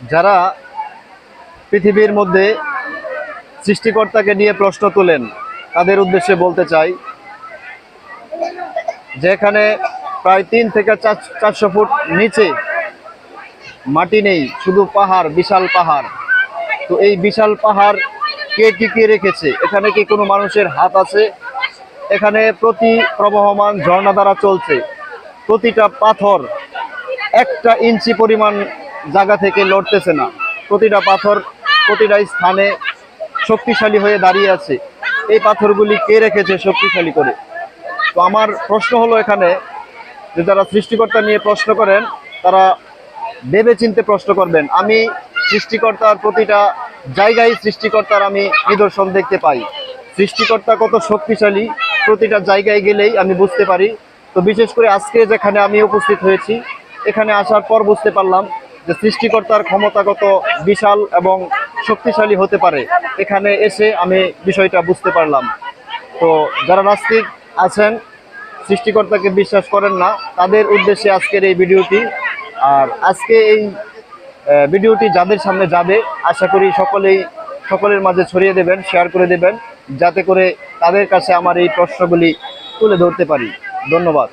যারা পৃথিবীর মধ্যে সৃষ্টিকর্তাকে নিয়ে প্রশ্ন তোলেন তাদের উদ্দেশ্যে বলতে চাই যে এখানে প্রায় 3 থেকে 400 ফুট নিচে মাটি নেই, শুধু পাহাড়, বিশাল পাহাড়। তো এই বিশাল পাহাড় কে টিকিয়ে রেখেছে? এখানে কি কোনো মানুষের হাত আছে? এখানে প্রতি প্রবহমান ঝর্ণা দ্বারা চলছে। প্রতিটা পাথর 1 ইঞ্চি পরিমাণ জায়গা থেকে লড়তেছে না। প্রতিটা পাথর প্রতিটা স্থানে শক্তিশালী হয়ে দাঁড়িয়ে আছে। এই পাথরগুলি কে রেখেছে শক্তিশালী করে? তো আমার প্রশ্ন হলো এখানে যে যারা সৃষ্টিকর্তা নিয়ে প্রশ্ন করেন তারা ভেবে চিন্তে প্রশ্ন করবেন। আমি সৃষ্টিকর্তার প্রতিটা জায়গায় সৃষ্টিকর্তার আমি নিদর্শন দেখতে পাই। সৃষ্টিকর্তা কত শক্তিশালী প্রতিটা জায়গায় গেলেই আমি বুঝতে পারি। তো বিশেষ করে আজকে যেখানে আমি উপস্থিত হয়েছি, এখানে আসার পর বুঝতে পারলাম যে সৃষ্টিকর্তার ক্ষমতা কত বিশাল এবং শক্তিশালী হতে পারে। এখানে এসে আমি বিষয়টা বুঝতে পারলাম। তো যারা নাস্তিক আছেন, সৃষ্টিকর্তাকে বিশ্বাস করেন না, তাদের উদ্দেশ্যে আজকের এই ভিডিওটি। আর আজকে এই ভিডিওটি যাদের সামনে যাবে, আশা করি সকলের মাঝে ছড়িয়ে দেবেন, শেয়ার করে দেবেন, যাতে করে তাদের কাছে আমার এই প্রশ্নগুলি তুলে ধরতে পারি। ধন্যবাদ।